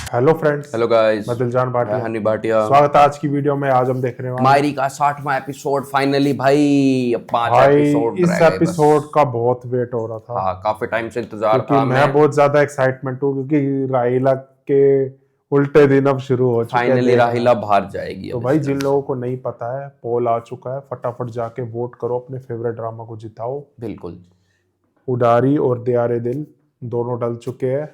Hello friends, hello guys, मैं दिलजान भाटिया। हनी भाटिया। स्वागत है आज की वीडियो में। आज हम देख रहे हैं मायरी का 60वां एपिसोड फाइनली भाई। अब 5 भाई एपिसोड इस रह गए बस। एपिसोड का बहुत वेट हो रहा था। हाँ, काफी टाइम से इंतजार क्योंकि था मैं हमें। बहुत ज्यादा एक्साइटमेंट हूँ क्योंकि राहिला के उल्टे दिन अब शुरू हो चुके हैं। फाइनली देखना। राहिला बाहर जाएगी तो अब भाई इस जिन घर लोगों से। को नहीं पता है, पोल आ चुका है, फटाफट जाके वोट करो, अपने फेवरेट ड्रामा को जिताओ। बिल्कुल। उडारी और दियारे दिल दोनों डल चुके हैं।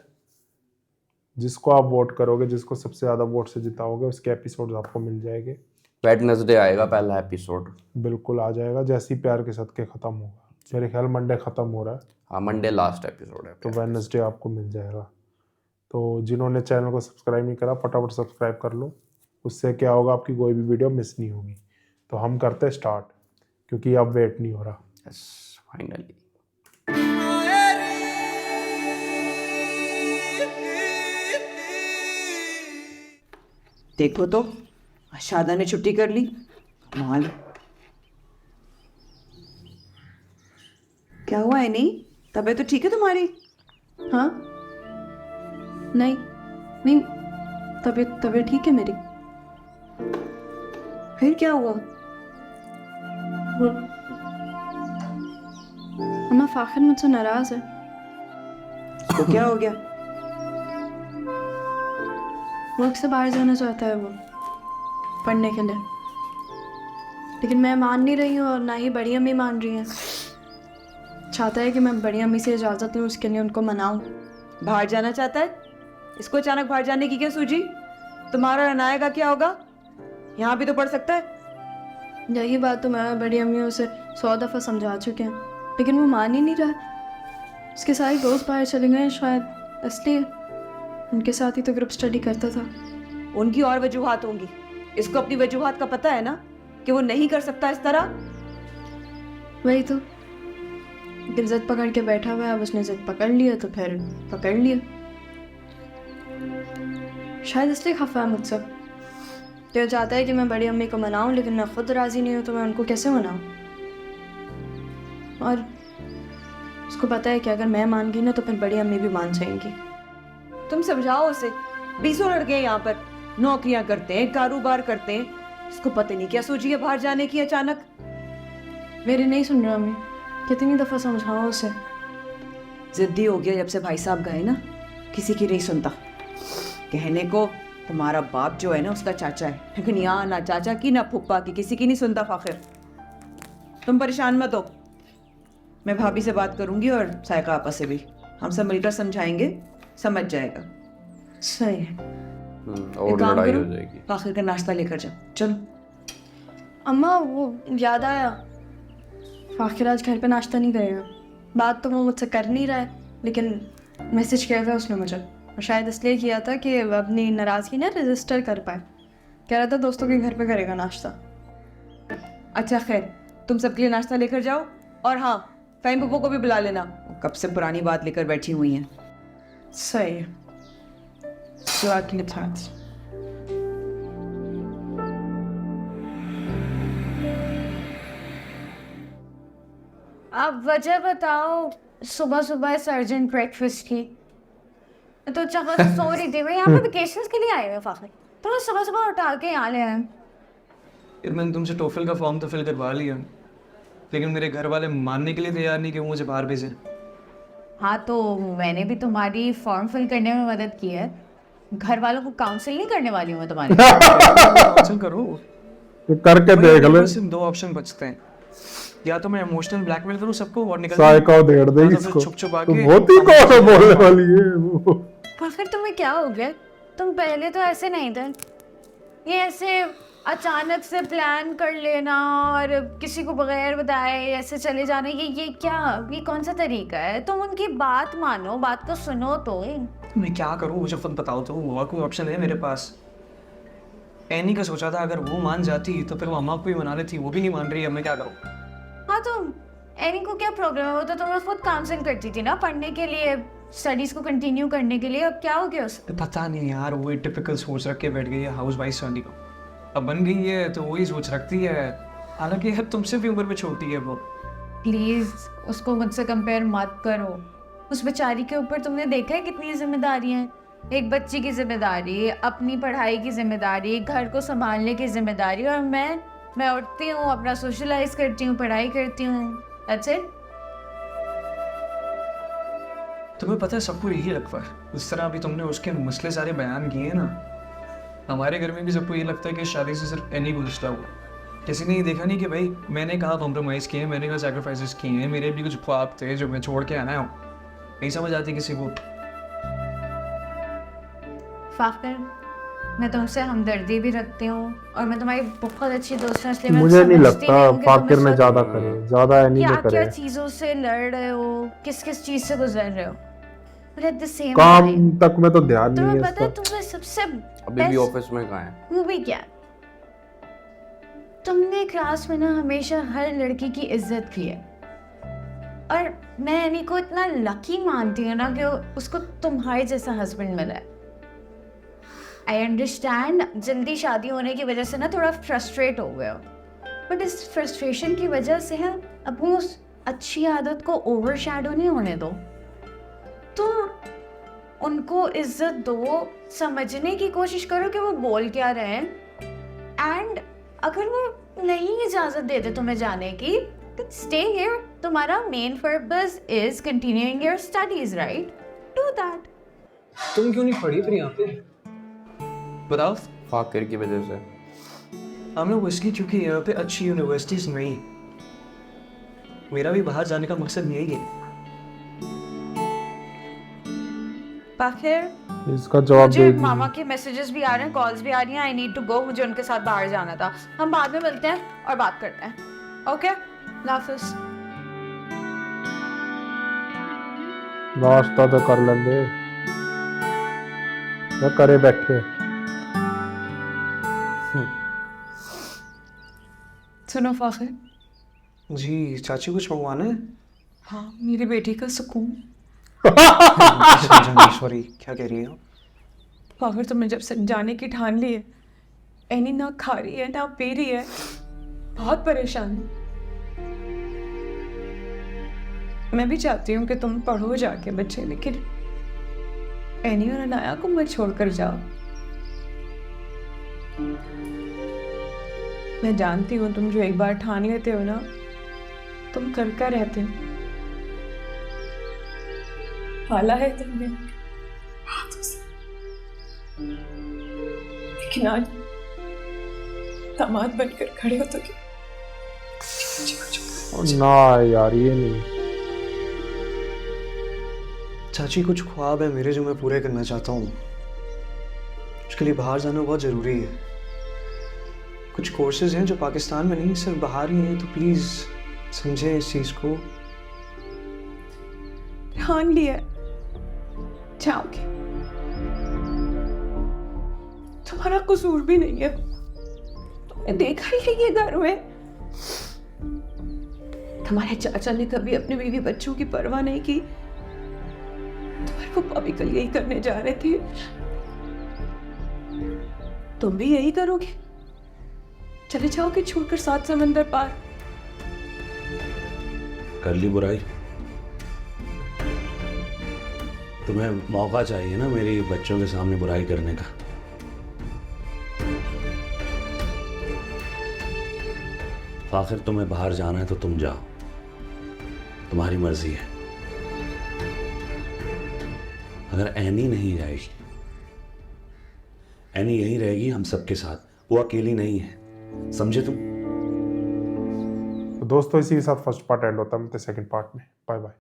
जिसको आप वोट करोगे, जिसको सबसे ज्यादा वोट से जिताओगे, उसके एपिसोड आपको मिल जाएंगे। वेडनेसडे आएगा पहला एपिसोड। बिल्कुल आ जाएगा, जैसे ही प्यार के सदके खत्म होगा। मेरे ख्याल मंडे खत्म हो रहा है, हाँ, मंडे लास्ट एपिसोड है तो प्यार के वेडनेसडे आपको मिल जाएगा। तो जिन्होंने चैनल को सब्सक्राइब नहीं करा, फटाफट सब्सक्राइब कर लो। उससे क्या होगा, आपकी कोई भी वीडियो मिस नहीं होगी। तो हम करते हैं स्टार्ट, क्योंकि अब वेट नहीं हो रहा। Yes, finally. देखो तो शादा ने छुट्टी कर ली। कमाल। क्या हुआ है? नहीं, तबीयत तो ठीक है तुम्हारी? हाँ, नहीं नहीं, तबीयत तबीयत ठीक है मेरी। फिर क्या हुआ? अम्मा, फाखिर मुझसे नाराज है। तो क्या हो गया? वर्क से बाहर जाना चाहता है वो, पढ़ने के लिए। लेकिन मैं मान नहीं रही हूँ और ना ही बड़ी अम्मी मान रही हैं। चाहता है कि मैं बड़ी अम्मी से इजाज़त लूँ, उसके लिए उनको मनाऊँ। बाहर जाना चाहता है? इसको अचानक बाहर जाने की क्या सूझी? तुम्हारा अनाया का क्या होगा? यहाँ भी तो पढ़ सकता है। यही बात तो मैं बड़ी अम्मियों से 100 दफ़ा समझा चुके हैं, लेकिन वो मान ही नहीं रहा। उसके सारे दोस्त बाहर चले गए हैं, शायद इसलिए। उनके साथ ही तो ग्रुप स्टडी करता था। उनकी और वजूहात होंगी। इसको अपनी वजूहात का पता है ना, कि वो नहीं कर सकता इस तरह। वही तो, लेकिन जिद पकड़ के बैठा हुआ है। अब उसने जिद पकड़ लिया तो फिर पकड़ लिया। शायद इसलिए खफा है मुझसे। तो चाहता है कि मैं बड़ी अम्मी को मनाऊं, लेकिन मैं खुद राजी नहीं हूं, तो मैं उनको कैसे मनाऊं? और उसको पता है कि अगर मैं मान गई ना तो फिर बड़ी अम्मी भी मान जाएंगी। तुम समझाओ उसे। 20 लड़के हैं यहाँ पर, नौकरियां करते हैं, कारोबार करते हैं। इसको पता नहीं क्या सोची है बाहर जाने की अचानक। मेरी नहीं सुन रहा अम्मी, कितनी दफ़ा समझाओ उसे। जिद्दी हो गया जब से भाई साहब गए ना, किसी की नहीं सुनता। कहने को तुम्हारा बाप जो है ना, उसका चाचा है, लेकिन यहाँ ना चाचा की ना फुप्पा की, किसी की नहीं सुनता फाखिर। तुम परेशान मत हो, मैं भाभी से बात करूंगी और सायका आपा से भी। हम सब मिलकर समझाएंगे, समझ जाएगा। सही है। और एक काम लड़ाई करो, हो जाएगी। फाखिर का नाश्ता लेकर जाओ। चलो। अम्मा, वो याद आया, फाखिर आज घर पे नाश्ता नहीं करेगा। बात तो वो मुझसे कर नहीं रहा है, लेकिन मैसेज किया था उसने मुझे, और शायद इसलिए किया था कि अपनी नाराज़गी ना रजिस्टर कर पाए। कह रहा था दोस्तों के घर पे करेगा नाश्ता। अच्छा खैर, तुम सबके लिए नाश्ता लेकर जाओ। और हाँ, फहीम पप्पो को भी बुला लेना, वो कब से पुरानी बात लेकर बैठी हुई हैं। सही है। दुआ के लिए थैंक्स। आप वजह बताओ, सुबह सुबह इस अर्जेंट ब्रेकफास्ट की। मैं तो चाह सो रही थी। मैं यहाँ पे वेकेशंस के लिए आए हुए फाखिर, तो मैं सुबह सुबह उठा के यहाँ ले आए। यार मैंने तुमसे टोफल का फॉर्म तो फिल करवा लिया, लेकिन मेरे घर वाले मानने के लिए तैयार नहीं कि वो मुझे बाहर भेजें। हाँ, तो मैंने भी तुम्हारी फॉर्म फिल करने में मदद की है। घर वालों को काउंसिल नहीं करने वाली हूँ मैं तुम्हारी। काउंसिल करो। तो करके भाई, देख मेरे ले। पास सिर्फ 2 ऑप्शन बचते हैं। या तो मैं इमोशनल ब्लैकमेल करूँ सबको और निकल सायका देड़ दे या तो फिर इसको। छुप छुपा तो के बहुत ही कौन बोलने वाली है वो। फाखिर, तुम्हें क्या हो गया? तुम पहले तो ऐसे नहीं थे। ये ऐसे अचानक से प्लान कर लेना और किसी को बगैर बताए ऐसे चले जाने, ये क्या, ये कौन सा तरीका है? तुम उनकी बात मानो, बात को सुनो तो। मैं क्या करूँ मुझे खुद बताओ तो। वो कोई ऑप्शन है मेरे पास? एनी का सोचा था अगर वो मान जाती तो फिर वो अम्मा को भी मना लेती, वो भी नहीं मान रही है, मैं क्या करूँ? हाँ, तो एनी को क्या प्रॉब्लम है? वो तो तुम्हें खुद काउंसिल करती थी ना पढ़ने के लिए, स्टडीज को कंटिन्यू करने के लिए। अब क्या हो गया उससे? पता नहीं यार, वो टिपिकल सोच रख के बैठ गई है हाउस वाइफ वाली को। अब बन गई है तो वही सोच रखती है। हालांकि यार तुमसे भी उम्र में छोटी है वो। प्लीज उसको मुझसे कंपेयर मत करो। उस बेचारी के ऊपर तुमने देखा है कितनी जिम्मेदारियां हैं। एक बच्ची की जिम्मेदारी, अपनी पढ़ाई की जिम्मेदारी, घर को संभालने की जिम्मेदारी, और मैं उठती हूँ, अपना सोशलाइज करती हूँ, पढ़ाई करती हूँ। That's it. तुम्हें पता है सबको यही लगता है, इस तरह अभी तुमने उसके मसले सारे बयान किए हैं ना, हमारे घर में भी सबको ये लगता है कि शादी से सिर्फ एनी गुजरा हुआ। किसी ने ये देखा नहीं कि भाई मैंने कहा कॉम्प्रोमाइज़ किए हैं, मैंने कहा सैक्रिफाइसेस किए हैं, मेरे भी कुछ ख्वाब थे जो मैं छोड़ के आना हूँ। नहीं समझ आती किसी को। फाखिर, मैं तुमसे हमदर्दी भी रखती हूँ और मैं तुम्हारी बहुत अच्छी दोस्त हूँ, इसलिए मैं मुझे नहीं समझती लगता हूँ कि तुम फाकिर इस ने वक्त ज्यादा करे, ज्यादा एनी ने क्या क्या करे। चीज़ों से लड़ रहे हो, किस किस चीज़ से गुजर रहे हो, but at the same काम time, तक में तो ध्यान नहीं तुम्हें है पता है इसका। तुम्हें सबसे अभी भी best ऑफिस में कहाँ है? वो भी क्या, तुमने क्लास में ना हमेशा हर लड़की की इज्जत की है, और मैं एनी को इतना लकी मानती हूँ ना कि उसको तुम्हारे जैसा हस्बैंड मिला है। आई अंडरस्टैंड जल्दी शादी होने की वजह से ना थोड़ा फ्रस्ट्रेट हो गए हो, बट इस फ्रस्ट्रेशन की वजह से है अब उस अच्छी आदत को ओवर शैडो नहीं होने दो। तुम उनको इज्जत दो, समझने की कोशिश करो कि वो बोल क्या रहे हैं, एंड अगर वो नहीं इजाज़त देते तुम्हें जाने की, then stay here. तुम्हारा main purpose is continuing your studies, right? Do that. तुम क्यों नहीं पढ़ी फिर यहाँ पे? बताओ। फाकिर की वजह से। हम लोग इसकी, क्योंकि यहाँ पे अच्छी यूनिवर्सिटीज नहीं। मेरा भी बाहर जाने का मकसद यही है। फाखिर, इसका जवाब मुझे दे दीजिए। मामा के मैसेजेस भी आ रहे हैं, कॉल्स भी आ रही हैं, आई नीड टू गो, मुझे उनके साथ बाहर जाना था। हम बाद में मिलते हैं और बात करते हैं, ओके? हाफिज़। नाश्ता तो कर लेंगे, मैं करे बैठे। सुनो फाखिर, जी चाची, कुछ मंगवाना है? हाँ मेरी बेटी का सुकून। सॉरी, क्या कह रही हो? फाखिर तुमने जब से जाने की ठान ली है, एनी ना खा रही है ना पी रही है, बहुत परेशान हूँ। मैं भी चाहती हूँ कि तुम पढ़ो जाके बच्चे, लेकिन एनी और अनाया को मत छोड़कर जाओ। मैं जानती हूँ तुम जो एक बार ठान लेते हो ना, तुम करके रहते हो। पाला है तुमने हाथों से, लेकिन आज दामाद बनकर खड़े हो तो क्या? ना यार ये नहीं। चाची, कुछ ख्वाब है मेरे जो मैं पूरे करना चाहता हूँ। उसके लिए बाहर जाना बहुत ज़रूरी है। कुछ कोर्सेज हैं जो पाकिस्तान में नहीं, सिर्फ बाहर ही हैं, तो प्लीज़ समझें इस चीज़ को। ठान लिया, जाओगे। तुम्हारा कसूर भी नहीं है, तुमने देखा ही है ये घर में। तुम्हारे चाचा ने कभी अपने बीवी बच्चों की परवाह नहीं की, तुम्हारे पप्पा भी कल यही करने जा रहे थे, तुम भी यही करोगे? चले जाओगे छोड़कर 7 समंदर पार? कर ली बुराई? तुम्हें मौका चाहिए ना मेरी बच्चों के सामने बुराई करने का। फाखिर, तुम्हें बाहर जाना है तो तुम जाओ, तुम्हारी मर्जी है। अगर एनी नहीं जाएगी, एनी यहीं रहेगी हम सबके साथ, वो अकेली नहीं है, समझे तुम? तो दोस्तों इसी के साथ फर्स्ट पार्ट एंड होता है, मिलते हैं सेकंड पार्ट में। Bye bye.